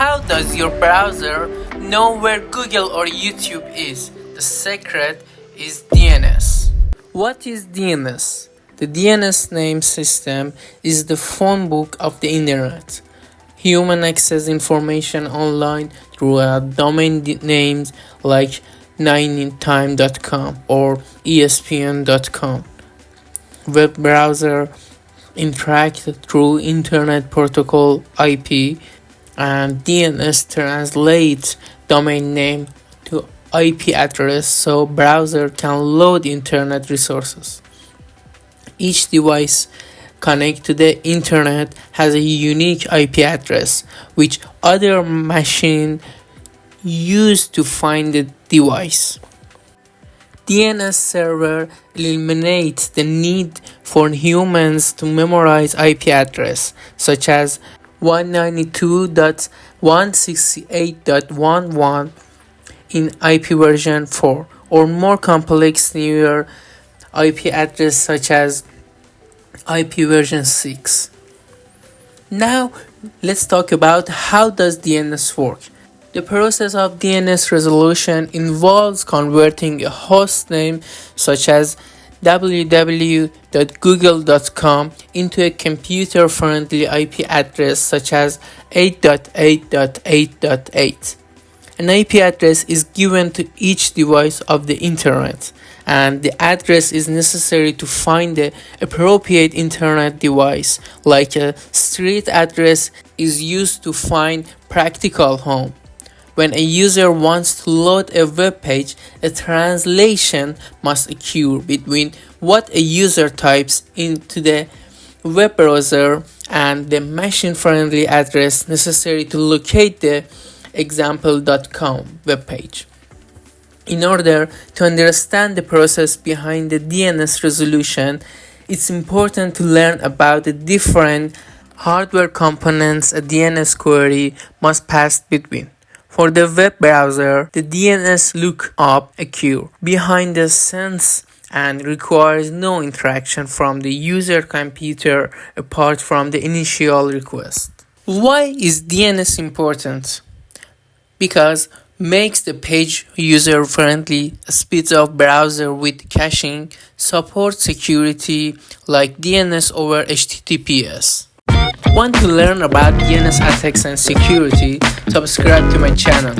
How does your browser know where Google or YouTube is? The secret is DNS. What is DNS? The DNS name system is the phone book of the internet. Human access information online through domain names like 9time.com or espn.com. Web browser interact through Internet Protocol IP, and DNS translates domain name to IP address so browser can load internet resources. Each device connect to the internet has a unique IP address which other machine use to find the device. DNSServer eliminates the need for humans to memorize IP address such as 192.168.11 in IP version 4 or more complex newer IP address such as IP version 6. Now let's talk about how does DNS work. The process of DNS resolution involves converting a host name such as www.google.com into a computer-friendly IP address such as 8.8.8.8. An IP address is given to each device of the internet, and the address is necessary to find the appropriate internet device, like a street address is used to find practical home. When a user wants to load a web page, a translation must occur between what a user types into the web browser and the machine-friendly address necessary to locate the example.com web page. In order to understand the process behind the DNS resolution, it's important to learn about the different hardware components a DNS query must pass between. For the web browser, the DNS lookup occurs behind the scenes and requires no interaction from the user computer apart from the initial request. Why is DNS important? Because makes the page user-friendly, speeds up browser with caching, supports security like DNS over HTTPS. Want to learn about DNS attacks and security? Subscribe to my channel.